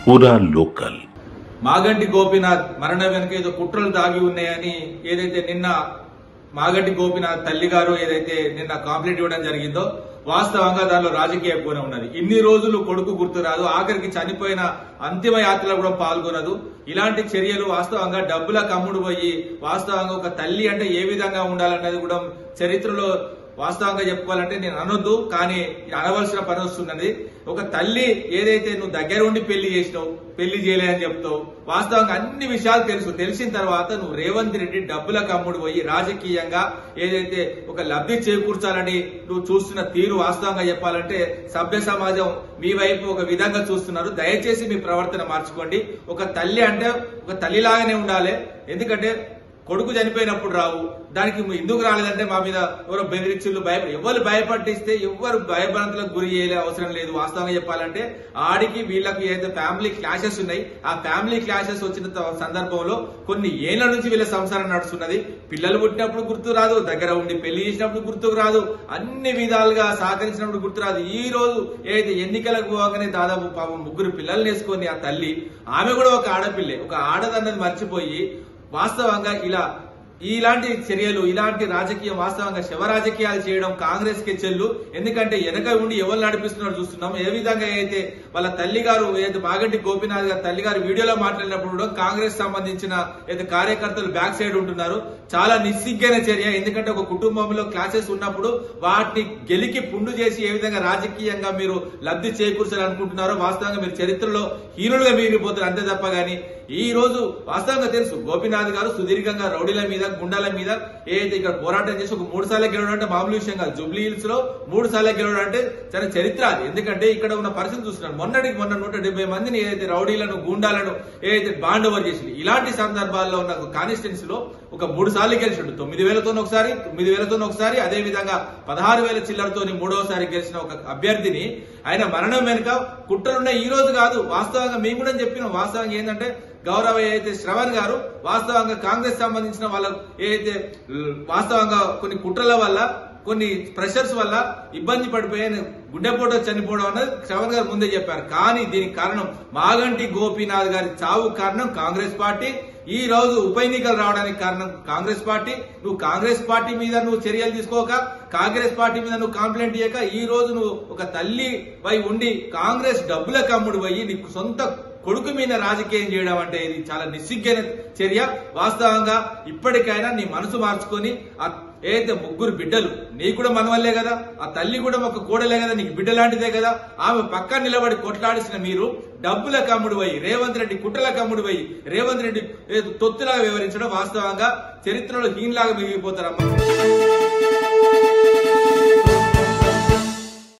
పూరా లోకల్. మాగంటి గోపీనాథ్ మరణం వెనుక ఏదో కుట్రలు దాగి ఉన్నాయని ఏదైతే నిన్న మాగంటి గోపీనాథ్ తల్లి గారు ఏదైతే నిన్న కంప్లైంట్ ఇవ్వడం జరిగిందో వాస్తవంగా దానిలో రాజకీయ కోణం ఉన్నది. ఇన్ని రోజులు కొడుకు గుర్తురాదు, ఆఖరికి చనిపోయిన అంతిమ యాత్రలో కూడా పాల్గొనదు. ఇలాంటి చర్యలు వాస్తవంగా డబ్బుల కమ్ముడు పోయి వాస్తవంగా ఒక తల్లి అంటే ఏ విధంగా ఉండాలన్నది కూడా చరిత్రలో వాస్తవంగా చెప్పుకోవాలంటే నేను అనొద్దు, కానీ అనవలసిన పని వస్తున్నది. ఒక తల్లి ఏదైతే నువ్వు దగ్గర ఉండి పెళ్లి చేసినావు, పెళ్లి చేయలే అని చెప్తావు, వాస్తవంగా అన్ని విషయాలు తెలిసిన తర్వాత నువ్వు రేవంత్ రెడ్డి డబ్బుల కమ్ముడు పోయి రాజకీయంగా ఏదైతే ఒక లబ్ధి చేకూర్చాలని నువ్వు చూస్తున్న తీరు వాస్తవంగా చెప్పాలంటే సభ్య సమాజం మీ వైపు ఒక విధంగా చూస్తున్నారు. దయచేసి మీ ప్రవర్తన మార్చుకోండి. ఒక తల్లి అంటే ఒక తల్లిలాగానే ఉండాలి. ఎందుకంటే కొడుకు చనిపోయినప్పుడు రావు, దానికి ఎందుకు రాలేదంటే మా మీద ఎవరో బెదిరించులు ఎవరు భయపట్టిస్తే ఎవరు భయభ్రాంతులకు గురి చేయలే అవసరం లేదు. వాస్తవంగా చెప్పాలంటే ఆడికి వీళ్ళకి ఏదైతే ఫ్యామిలీ క్లాషెస్ ఉన్నాయి, ఆ ఫ్యామిలీ క్లాషెస్ వచ్చిన సందర్భంలో కొన్ని ఏళ్ల నుంచి వీళ్ళ సంసారం నడుస్తున్నది. పిల్లలు పుట్టినప్పుడు గుర్తు రాదు, దగ్గర ఉండి పెళ్లి చేసినప్పుడు గుర్తుకు రాదు, అన్ని విధాలుగా సహకరించినప్పుడు గుర్తు రాదు. ఈ రోజు ఏదైతే ఎన్నికలకు పోగానే దాదాపు 3 పిల్లల్ని వేసుకొని ఆ తల్లి, ఆమె కూడా ఒక ఆడపిల్లే, ఒక ఆడదన్నది మర్చిపోయి వాస్తవంగా ఇలాంటి చర్యలు, ఇలాంటి రాజకీయం వాస్తవంగా శవ రాజకీయాలు చేయడం కాంగ్రెస్ కి చెల్లు. ఎందుకంటే వెనక ఉండి ఎవరు నడిపిస్తున్నారో చూస్తున్నాం. ఏ విధంగా అయితే వాళ్ళ తల్లి గారు ఏదైతే మాగంటి గోపీనాథ్ గారు తల్లి గారు వీడియోలో మాట్లాడినప్పుడు కూడా కాంగ్రెస్ సంబంధించిన ఏదైతే కార్యకర్తలు బ్యాక్ సైడ్ ఉంటున్నారు. చాలా నిస్సిగ్గైన చర్య. ఎందుకంటే ఒక కుటుంబంలో క్లాసెస్ ఉన్నప్పుడు వాటిని గెలికి పుండు చేసి ఏ విధంగా రాజకీయంగా మీరు లబ్ధి చేకూర్చాలనుకుంటున్నారో వాస్తవంగా మీరు చరిత్రలో హీరోలుగా మిగిలిపోతారు అంతే తప్ప. గానీ ఈ రోజు వాస్తవంగా తెలుసు గోపీనాథ్ గారు సుదీర్ఘంగా రౌడీల మీద, గుండాల మీద ఏదైతే ఇక్కడ పోరాటం చేసి ఒక 3 సార్లు గెలవడం అంటే మామూలు విషయం కాదు. జూబ్లీ హిల్స్ లో 3 సార్లు గెలవడం అంటే చాలా చరిత్ర అది. ఎందుకంటే ఇక్కడ ఉన్న పరిస్థితి చూస్తున్నారు. మొన్న 170 మందిని ఏదైతే రౌడీలను, గుండాలను ఏదైతే బాండ్ ఓవర్ చేసింది. ఇలాంటి సందర్భాల్లో ఉన్న కాన్స్టిట్యున్సీ లో ఒక 3 సార్లు గెలిచిండు. 9,000తో ఒకసారి, 9,000తో ఒకసారి, అదే విధంగా 16,000 చిల్లరతో 3వసారి గెలిచిన ఒక అభ్యర్థిని ఆయన మరణం వెనుక కుట్రలున్న ఈ రోజు కాదు. వాస్తవంగా మేము కూడా చెప్పినాం. వాస్తవంగా ఏంటంటే గౌరవ ఏదైతే శ్రవణ్ గారు వాస్తవంగా కాంగ్రెస్ సంబంధించిన వాళ్ళ ఏదైతే వాస్తవంగా కొన్ని కుట్రల వల్ల, కొన్ని ప్రెషర్స్ వల్ల ఇబ్బంది పడిపోయాను, గుండెపోటు చనిపోవడం అనేది శ్రవణ్ గారు ముందే చెప్పారు. కానీ దీనికి కారణం మాగంటి గోపీనాథ్ గారి చావు కారణం కాంగ్రెస్ పార్టీ. ఈ రోజు ఉప ఎన్నికలు రావడానికి కారణం కాంగ్రెస్ పార్టీ. నువ్వు కాంగ్రెస్ పార్టీ మీద నువ్వు చర్యలు తీసుకోక, కాంగ్రెస్ పార్టీ మీద నువ్వు కంప్లైంట్ చేయక, ఈ రోజు నువ్వు ఒక తల్లి పై ఉండి కాంగ్రెస్ డబ్బుల కమ్ముడు పోయి నీకు సొంత కొడుకు మీద రాజకీయం చేయడం అంటే ఇది చాలా నిస్సిగ్గైన చర్య. వాస్తవంగా ఇప్పటికైనా నీ మనసు మార్చుకొని ఏదైతే 3 బిడ్డలు నీకు కూడా మనవల్లే కదా, ఆ తల్లి కూడా ఒక కోడలే కదా, నీకు బిడ్డ లాంటిదే కదా, ఆమె పక్కన నిలబడి కొట్లాడిసిన మీరు డబ్బుల కమ్ముడు పోయి రేవంత్ రెడ్డి కుట్రల కమ్ముడు పోయి రేవంత్ రెడ్డి తొత్తులాగా వివరించడం వాస్తవంగా చరిత్రలో హీన్లాగా మిగిలిపోతారమ్మా.